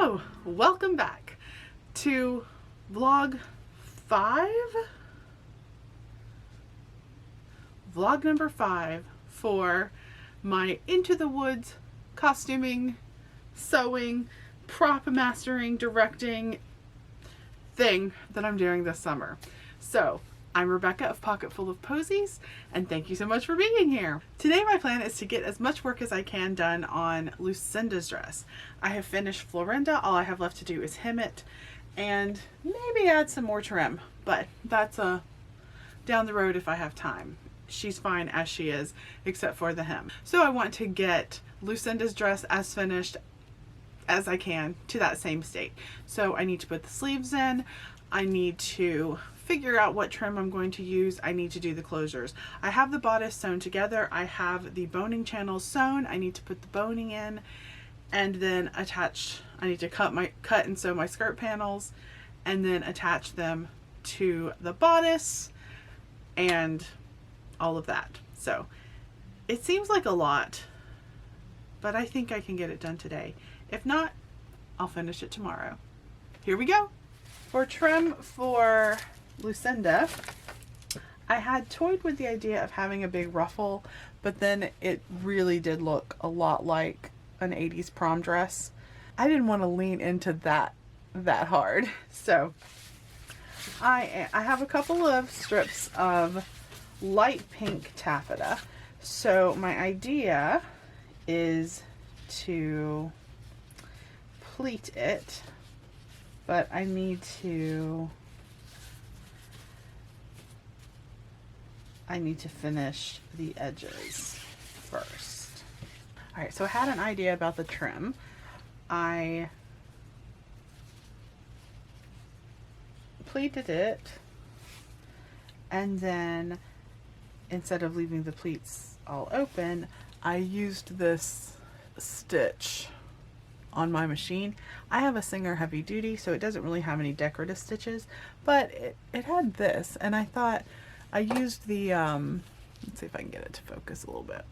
So, welcome back to vlog 5? Vlog number 5 for my Into the Woods costuming, sewing, prop mastering, directing thing that I'm doing this summer. So, I'm Rebecca of Pocketful of Posies, and thank you so much for being here. Today my plan is to get as much work as I can done on Lucinda's dress. I have finished Florinda. All I have left to do is hem it and maybe add some more trim, but that's down the road if I have time. She's fine as she is, except for the hem. So I want to get Lucinda's dress as finished as I can to that same state. So I need to put the sleeves in. I need to figure out what trim I'm going to use. I need to do the closures. I have the bodice sewn together. I have the boning channels sewn. I need to put the boning in and then attach. I need to cut and sew my skirt panels and then attach them to the bodice and all of that. So it seems like a lot, but I think I can get it done today. If not, I'll finish it tomorrow. Here we go. For trim for Lucinda, I had toyed with the idea of having a big ruffle, but then it really did look a lot like an 80s prom dress. I didn't want to lean into that hard. So I have a couple of strips of light pink taffeta. So my idea is to pleat it, but I need to finish the edges first. All right, so I had an idea about the trim. I pleated it, and then instead of leaving the pleats all open, I used this stitch on my machine. I have a Singer heavy duty, so it doesn't really have any decorative stitches, but it had this, and I thought I used the let's see if I can get it to focus a little bit.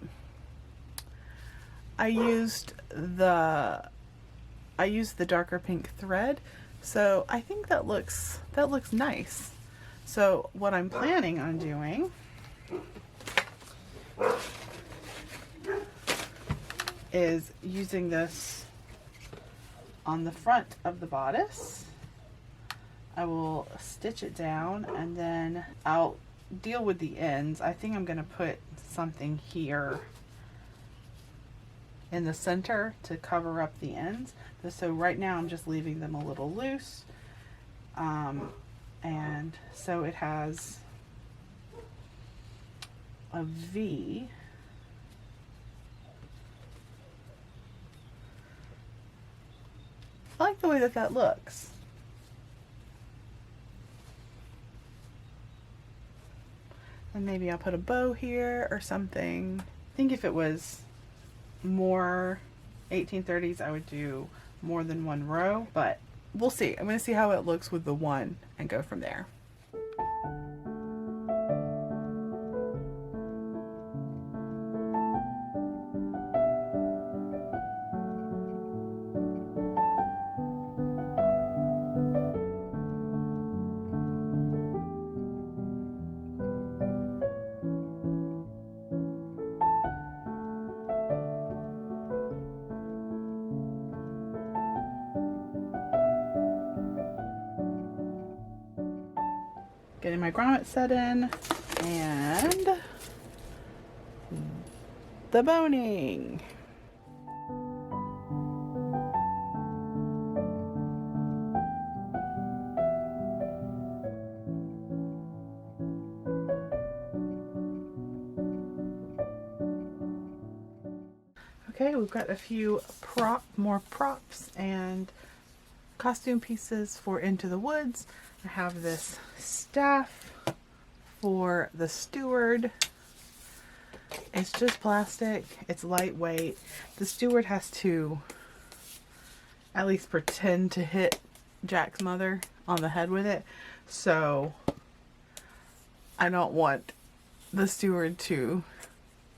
I used the darker pink thread, so I think that looks nice. So what I'm planning on doing is using this on the front of the bodice. I will stitch it down and then I'll deal with the ends. I think I'm going to put something here in the center to cover up the ends. So right now I'm just leaving them a little loose. And so it has a V. I like the way that looks. And maybe I'll put a bow here or something. I think if it was more 1830s, I would do more than one row, but we'll see. I'm going to see how it looks with the one and go from there. Getting my grommet set in and the boning. Okay, we've got a few more props and costume pieces for Into the Woods. I have this staff for the steward. It's just plastic. It's lightweight. The steward has to at least pretend to hit Jack's mother on the head with it. So I don't want the steward to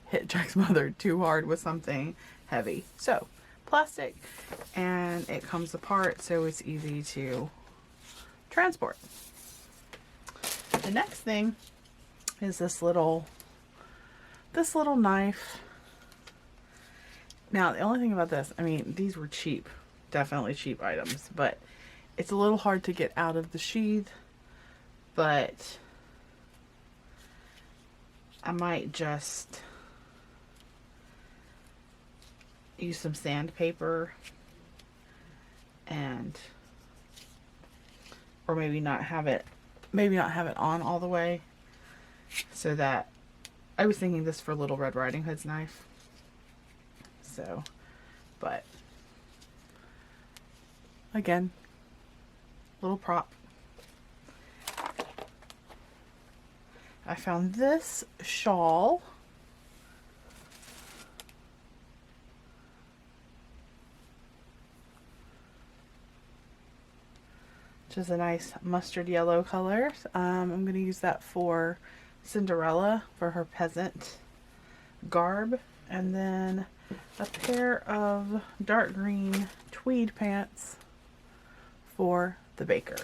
hit Jack's mother too hard with something heavy. So plastic, and it comes apart so it's easy to transport. The next thing is this little knife. Now the only thing about this, I mean, these were cheap, definitely cheap items, but it's a little hard to get out of the sheath. But I might just use some sandpaper and, or maybe not have it on all the way, so that, I was thinking this for Little Red Riding Hood's knife. So, but again, little prop. I found this shawl. Which is a nice mustard yellow color. I'm going to use that for Cinderella, for her peasant garb. And then a pair of dark green tweed pants for the baker.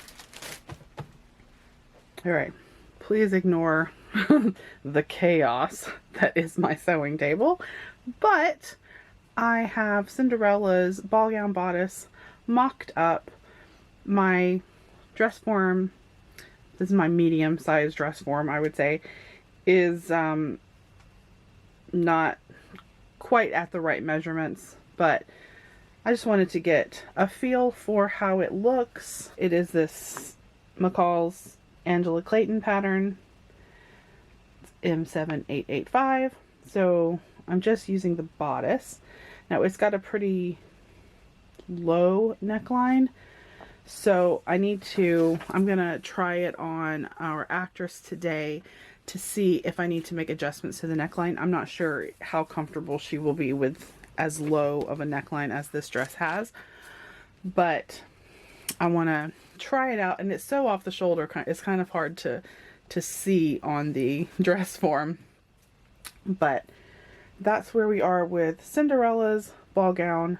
Alright, please ignore the chaos that is my sewing table. But I have Cinderella's ball gown bodice mocked up. My dress form, this is my medium size dress form, I would say, is not quite at the right measurements, but I just wanted to get a feel for how it looks. It is this McCall's Angela Clayton pattern, M7885. So I'm just using the bodice. Now it's got a pretty low neckline, so I'm gonna try it on our actress today to see if I need to make adjustments to the neckline. I'm not sure how comfortable she will be with as low of a neckline as this dress has, but I want to try it out. And it's so off the shoulder, it's kind of hard to see on the dress form. But that's where we are with Cinderella's ball gown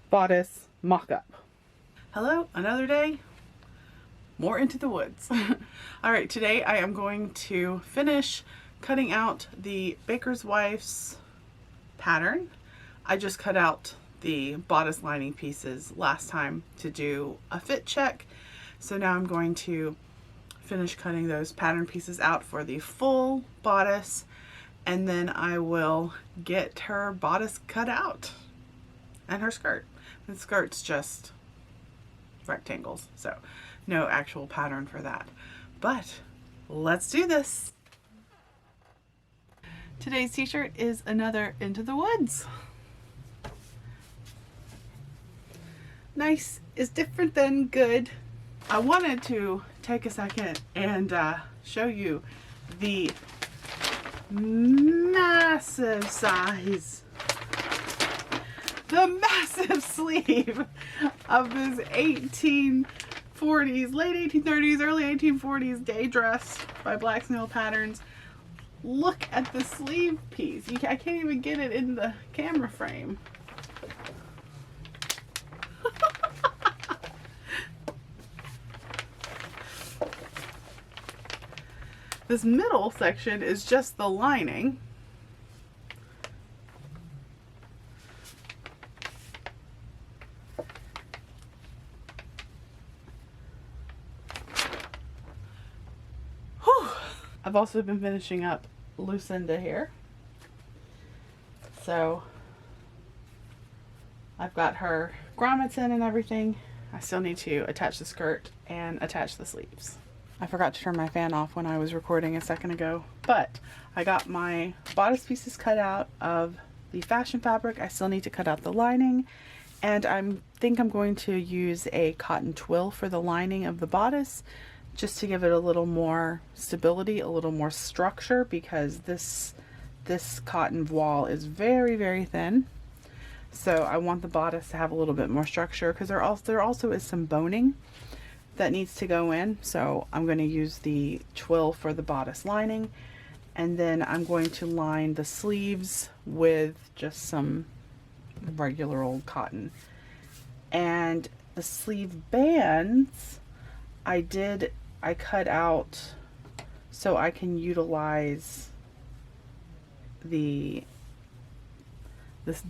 bodice mock-up. Hello, another day, more into the woods. All right, today I am going to finish cutting out the baker's wife's pattern. I just cut out the bodice lining pieces last time to do a fit check. So now I'm going to finish cutting those pattern pieces out for the full bodice, and then I will get her bodice cut out and her skirt. The skirt's just rectangles, so no actual pattern for that. But let's do this. Today's t-shirt is another Into the Woods. Nice is different than good. I wanted to take a second and show you the massive size, the massive sleeve of this 1840s, late 1830s, early 1840s day dress by Black Snail Patterns. Look at the sleeve piece. I can't even get it in the camera frame. This middle section is just the lining. Whew. I've also been finishing up Lucinda here. So I've got her grommets in and everything. I still need to attach the skirt and attach the sleeves. I forgot to turn my fan off when I was recording a second ago, but I got my bodice pieces cut out of the fashion fabric. I still need to cut out the lining, and I think I'm going to use a cotton twill for the lining of the bodice, just to give it a little more stability, a little more structure, because this cotton voile is very, very thin. So I want the bodice to have a little bit more structure, because there also is some boning that needs to go in. So I'm going to use the twill for the bodice lining, and then I'm going to line the sleeves with just some regular old cotton. And the sleeve bands, I cut out so I can utilize the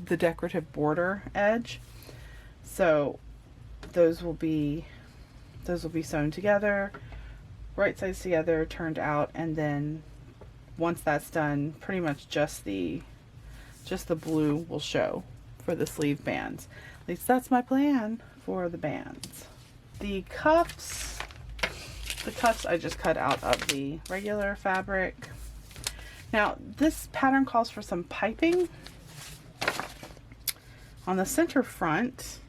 decorative border edge. So those will be sewn together, right sides together, turned out, and then once that's done, pretty much just the blue will show for the sleeve bands. At least that's my plan for the bands. The cuffs I just cut out of the regular fabric. Now this pattern calls for some piping on the center front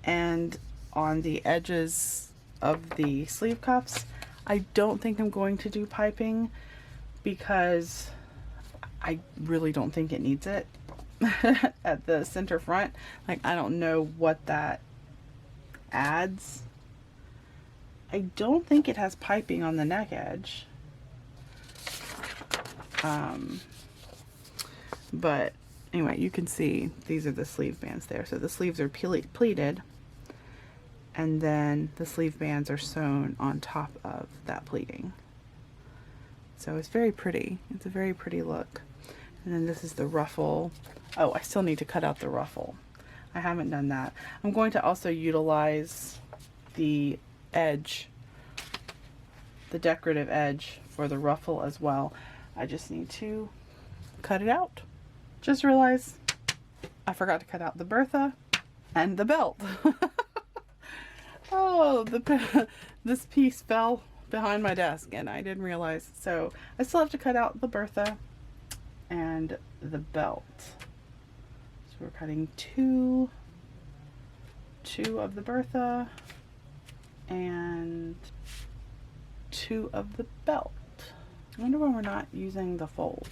and on the edges of the sleeve cuffs. I don't think I'm going to do piping because I really don't think it needs it at the center front. Like, I don't know what that adds. I don't think it has piping on the neck edge. But anyway, you can see these are the sleeve bands there. So the sleeves are pleated, and then the sleeve bands are sewn on top of that pleating. So it's very pretty. It's a very pretty look. And then this is the ruffle. Oh, I still need to cut out the ruffle. I haven't done that. I'm going to also utilize the edge, the decorative edge for the ruffle as well. I just need to cut it out. Just realized I forgot to cut out the Bertha and the belt. Oh, this piece fell behind my desk and I didn't realize. So I still have to cut out the Bertha and the belt. So we're cutting two of the Bertha and 2 of the belt. I wonder why we're not using the fold.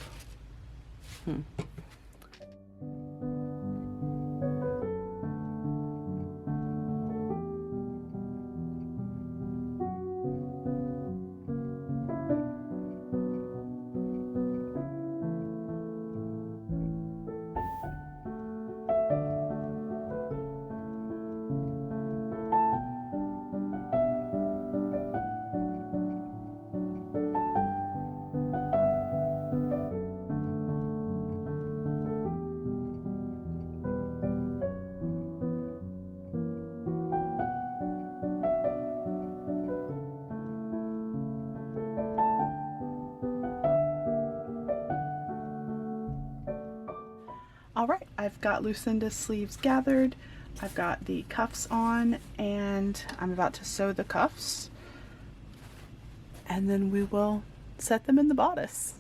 Alright, I've got Lucinda's sleeves gathered, I've got the cuffs on, and I'm about to sew the cuffs, and then we will set them in the bodice.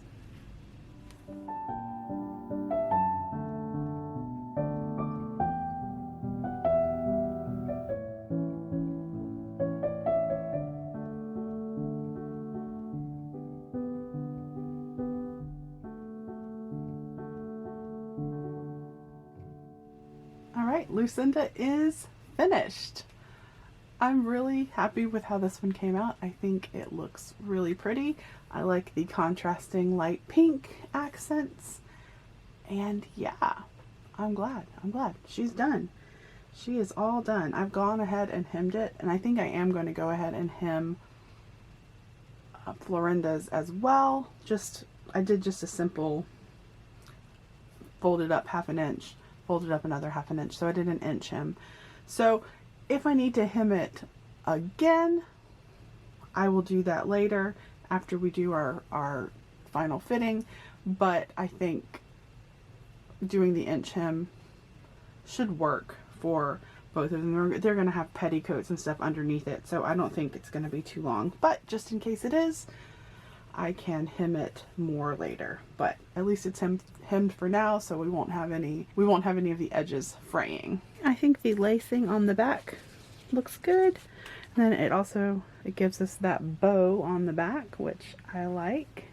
Lucinda is finished. I'm really happy with how this one came out. I think it looks really pretty. I like the contrasting light pink accents, and yeah, I'm glad she's done. She is all done. I've gone ahead and hemmed it, and I think I am going to go ahead and hem Florinda's as well. I did just a simple folded up 1/2 inch, folded up another 1/2 inch, so I did an inch hem. So if I need to hem it again, I will do that later after we do our final fitting, but I think doing the inch hem should work for both of them. They're going to have petticoats and stuff underneath it, so I don't think it's going to be too long, but just in case it is, I can hem it more later. But at least it's hemmed for now, so we won't have any of the edges fraying. I think the lacing on the back looks good, and then it gives us that bow on the back, which I like.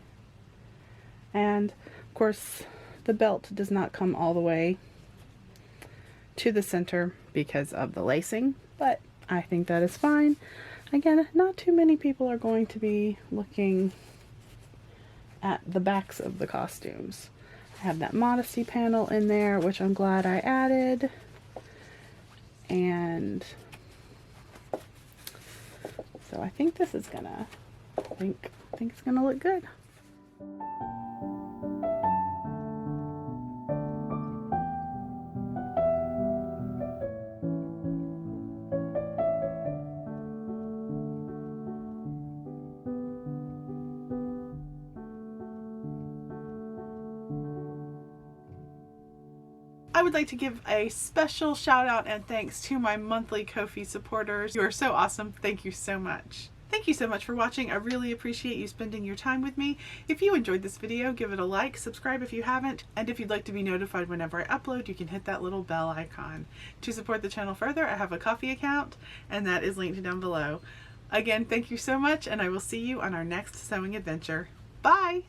And of course the belt does not come all the way to the center because of the lacing, but I think that is fine. Again, not too many people are going to be looking at the backs of the costumes. I have that modesty panel in there, which I'm glad I added. And so I think this is gonna, I think it's gonna look good. I would like to give a special shout out and thanks to my monthly Ko-fi supporters. You are so awesome. Thank you so much. Thank you so much for watching. I really appreciate you spending your time with me. If you enjoyed this video, give it a like, subscribe if you haven't, and if you'd like to be notified whenever I upload, you can hit that little bell icon. To support the channel further, I have a Ko-fi account, and that is linked down below. Again, thank you so much, and I will see you on our next sewing adventure. Bye!